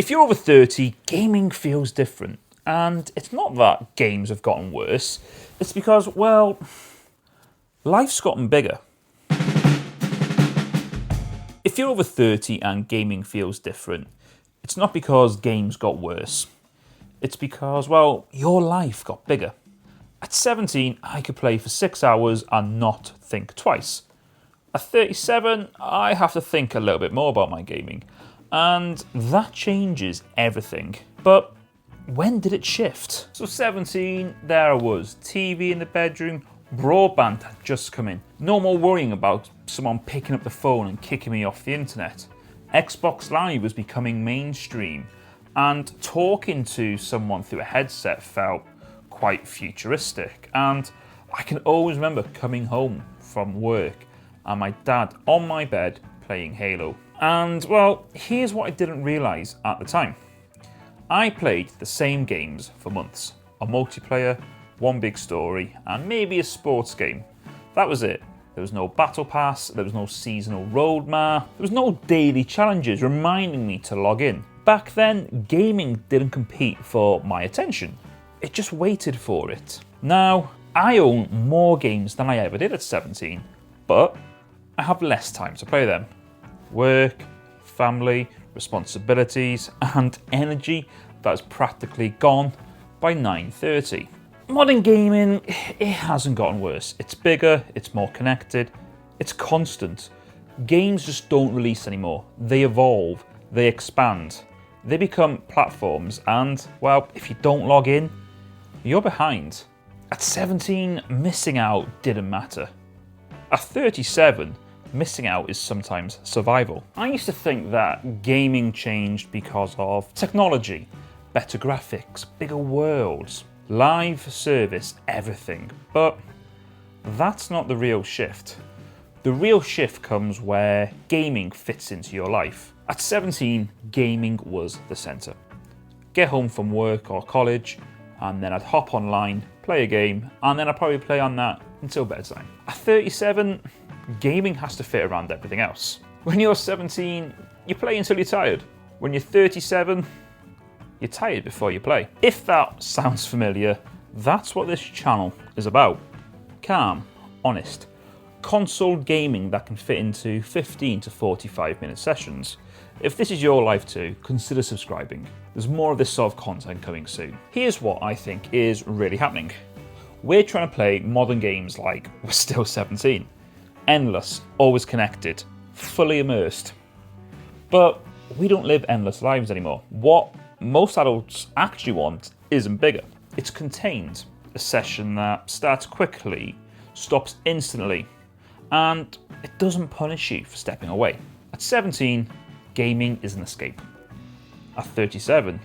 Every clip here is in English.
If you're over 30, gaming feels different. And it's not that games have gotten worse, it's because, well, life's gotten bigger. If you're over 30 and gaming feels different, it's not because games got worse. It's because, well, your life got bigger. At 17, I could play for 6 hours and not think twice. At 37, I have to think a little bit more about my gaming. And that changes everything. But when did it shift? So 17, there I was, TV in the bedroom, broadband had just come in. No more worrying about someone picking up the phone and kicking me off the internet. Xbox Live was becoming mainstream, and talking to someone through a headset felt quite futuristic. And I can always remember coming home from work and my dad on my bed playing Halo. And well, here's what I didn't realise at the time. I played the same games for months. A multiplayer, one big story, and maybe a sports game. That was it. There was no battle pass, there was no seasonal roadmap, there was no daily challenges reminding me to log in. Back then, gaming didn't compete for my attention. It just waited for it. Now, I own more games than I ever did at 17, but I have less time to play them. Work, family, responsibilities, and energy that's practically gone by 9:30. Modern gaming, it hasn't gotten worse. It's bigger, it's more connected, it's constant. Games just don't release anymore. They evolve, they expand, they become platforms, and, well, if you don't log in, you're behind. At 17, missing out didn't matter. At 37, missing out is sometimes survival. I used to think that gaming changed because of technology, better graphics, bigger worlds, live service, everything. But that's not the real shift. The real shift comes where gaming fits into your life. At 17, gaming was the centre. Get home from work or college, and then I'd hop online, play a game, and then I'd probably play on that until bedtime. At 37, gaming has to fit around everything else. When you're 17, you play until you're tired. When you're 37, you're tired before you play. If that sounds familiar, that's what this channel is about. Calm, honest, console gaming that can fit into 15 to 45 minute sessions. If this is your life too, consider subscribing. There's more of this sort of content coming soon. Here's what I think is really happening. We're trying to play modern games like we're still 17. Endless, always connected, fully immersed. But we don't live endless lives anymore. What most adults actually want isn't bigger. It's contained. A session that starts quickly, stops instantly, and it doesn't punish you for stepping away. At 17, gaming is an escape. At 37,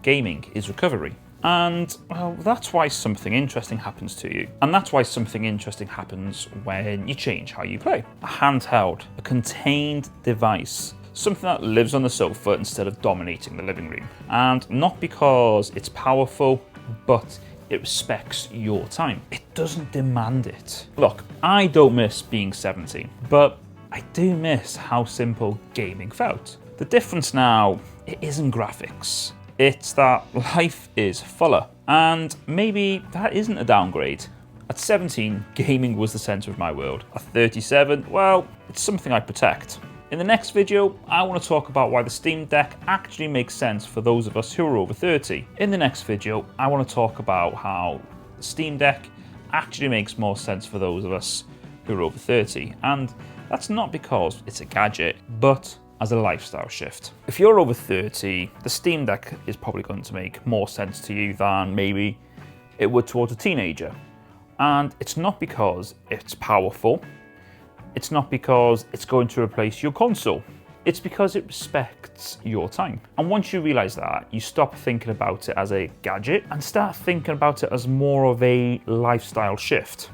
gaming is recovery. And, well, that's why something interesting happens to you. And that's why something interesting happens when you change how you play. A handheld, a contained device, something that lives on the sofa instead of dominating the living room. And not because it's powerful, but it respects your time. It doesn't demand it. Look, I don't miss being 17, but I do miss how simple gaming felt. The difference now, it isn't graphics. It's that life is fuller, and maybe that isn't a downgrade. At 17, gaming was the centre of my world. At 37, well, it's something I protect. In the next video, I want to talk about why the Steam Deck actually makes sense for those of us who are over 30. In the next video, I want to talk about how the Steam Deck actually makes more sense for those of us who are over 30. And that's not because it's a gadget, but as a lifestyle shift. If you're over 30, the Steam Deck is probably going to make more sense to you than maybe it would towards a teenager. And it's not because it's powerful, it's not because it's going to replace your console, it's because it respects your time. And once you realise that, you stop thinking about it as a gadget and start thinking about it as more of a lifestyle shift.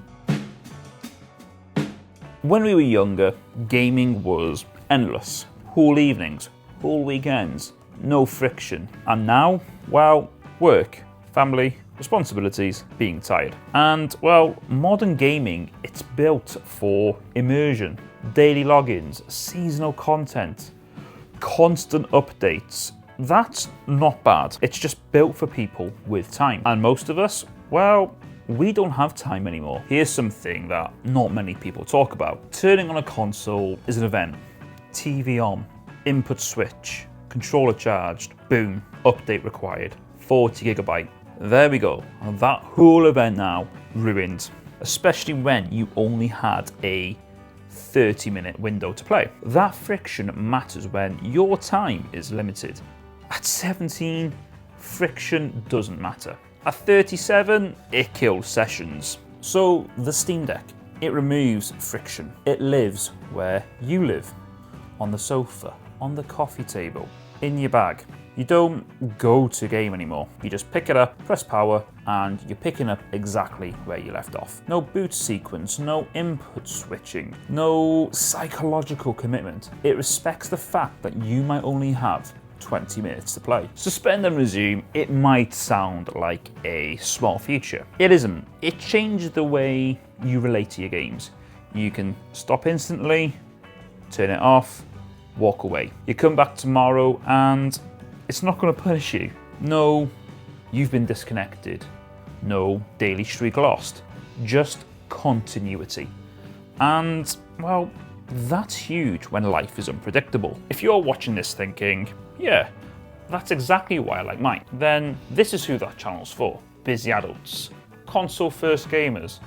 When we were younger, gaming was endless. Whole evenings, whole weekends, no friction. And now, well, work, family, responsibilities, being tired. And, well, modern gaming, it's built for immersion, daily logins, seasonal content, constant updates, That's not bad. It's just built for people with time. And most of us, well, we don't have time anymore. Here's something that not many people talk about. Turning on a console is an event. TV on, input switch, controller charged, boom, update required, 40 gigabyte. There we go. And that whole event now ruined, especially when you only had a 30-minute window to play. That friction matters when your time is limited. At 17, friction doesn't matter. At 37, it kills sessions. So the Steam Deck, it removes friction. It lives where you live, on the sofa, on the coffee table, in your bag. You don't go to game anymore. You just pick it up, press power, and you're picking up exactly where you left off. No boot sequence, no input switching, no psychological commitment. It respects the fact that you might only have 20 minutes to play. Suspend and resume, it might sound like a small feature. It isn't. It changes the way you relate to your games. You can stop instantly, turn it off, walk away. You come back tomorrow and it's not going to punish you. No, you've been disconnected. No, daily streak lost. Just continuity. And, well, that's huge when life is unpredictable. If you're watching this thinking, yeah, that's exactly why I like mine, then this is who that channel's for. Busy adults, console-first gamers,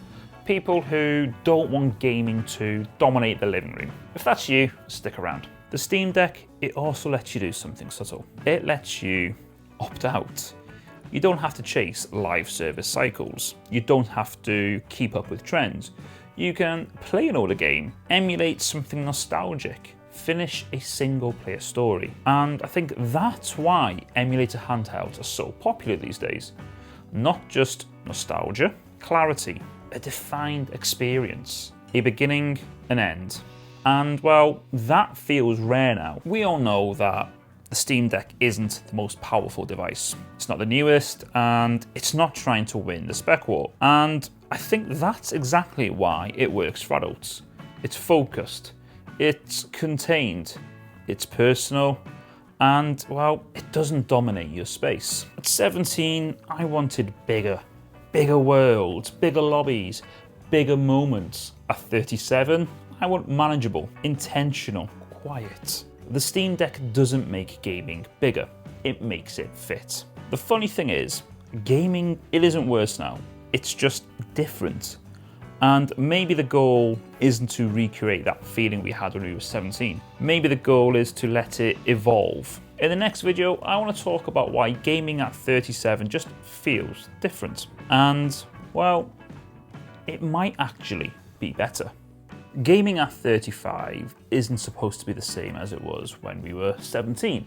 people who don't want gaming to dominate the living room. If that's you, stick around. The Steam Deck, it also lets you do something subtle. It lets you opt out. You don't have to chase live service cycles. You don't have to keep up with trends. You can play an older game, emulate something nostalgic, finish a single player story. And I think that's why emulator handhelds are so popular these days. Not just nostalgia, clarity, a defined experience, a beginning, an end. And well, that feels rare now. We all know that the Steam Deck isn't the most powerful device. It's not the newest, and it's not trying to win the spec war. And I think that's exactly why it works for adults. It's focused, it's contained, it's personal, and well, it doesn't dominate your space. At 17, I wanted bigger worlds, bigger lobbies, bigger moments. At 37, I want manageable, intentional, quiet. The Steam Deck doesn't make gaming bigger, it makes it fit. The funny thing is, gaming, it isn't worse now, it's just different. And maybe the goal isn't to recreate that feeling we had when we were 17. Maybe the goal is to let it evolve. In the next video, I want to talk about why gaming at 37 just feels different. And, well, it might actually be better. Gaming at 35 isn't supposed to be the same as it was when we were 17.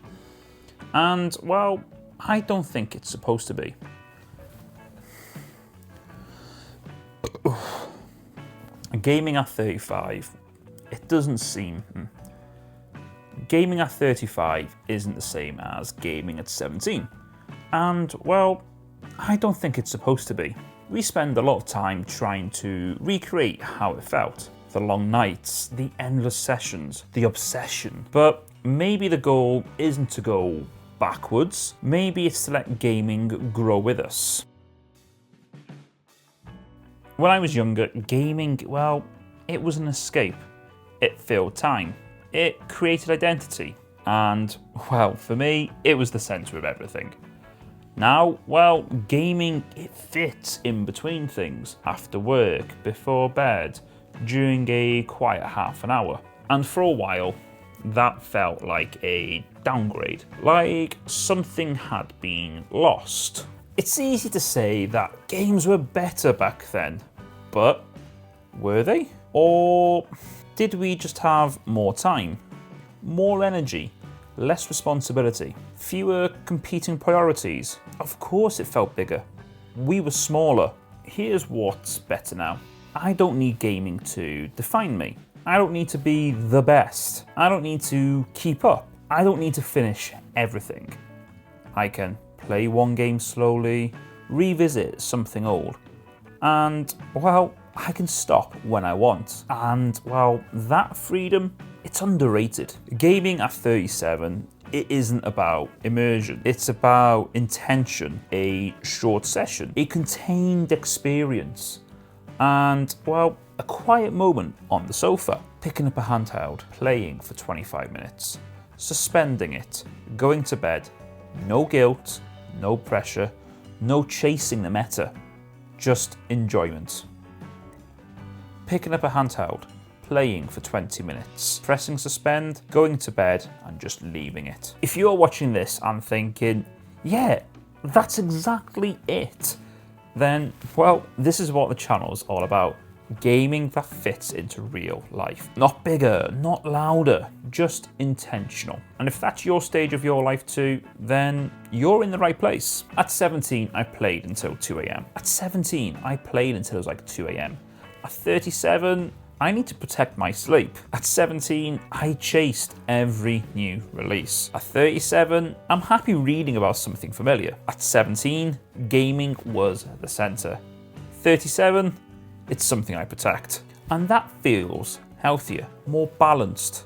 And, well, I don't think it's supposed to be. Gaming at 35, it doesn't seem... Gaming at 35 isn't the same as gaming at 17. And, well, I don't think it's supposed to be. We spend a lot of time trying to recreate how it felt. The long nights, the endless sessions, the obsession. But maybe the goal isn't to go backwards. Maybe it's to let gaming grow with us. When I was younger, gaming, well, it was an escape. It filled time. It created identity. And, well, for me, it was the centre of everything. Now, well, gaming, it fits in between things. After work, before bed, during a quiet half an hour. And for a while, that felt like a downgrade. Like something had been lost. It's easy to say that games were better back then, but were they? Or did we just have more time, more energy, less responsibility, fewer competing priorities? Of course it felt bigger. We were smaller. Here's what's better now. I don't need gaming to define me. I don't need to be the best. I don't need to keep up. I don't need to finish everything. I can play one game slowly, revisit something old, and, well, I can stop when I want. And, well, that freedom, it's underrated. Gaming at 37, it isn't about immersion. It's about intention, a short session, a contained experience, and, well, a quiet moment on the sofa. Picking up a handheld, playing for 25 minutes, suspending it, going to bed. No guilt, no pressure, no chasing the meta, just enjoyment. Picking up a handheld, playing for 20 minutes, pressing suspend, going to bed, and just leaving it. If you're watching this and thinking, yeah, that's exactly it, then, well, this is what the channel's all about. Gaming that fits into real life. Not bigger, not louder, just intentional. And if that's your stage of your life too, then you're in the right place. At 17, I played until 2 a.m. At 17, I played until it was like 2 a.m. At 37, I need to protect my sleep. At 17, I chased every new release. At 37, I'm happy reading about something familiar. At 17, gaming was the center. 37, it's something I protect. And that feels healthier, more balanced,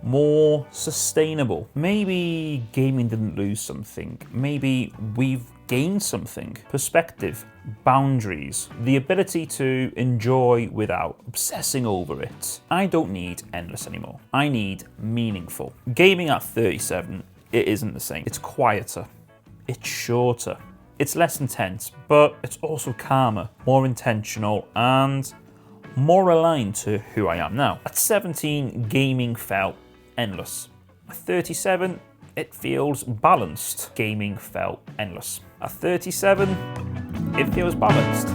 more sustainable. Maybe gaming didn't lose something. Maybe we've gained something. Perspective, boundaries, the ability to enjoy without obsessing over it. I don't need endless anymore. I need meaningful. Gaming at 37, it isn't the same. It's quieter. It's shorter. It's less intense, but it's also calmer, more intentional, and more aligned to who I am now. At 17, gaming felt endless. At 37, it feels balanced. Gaming felt endless. At 37, it feels balanced.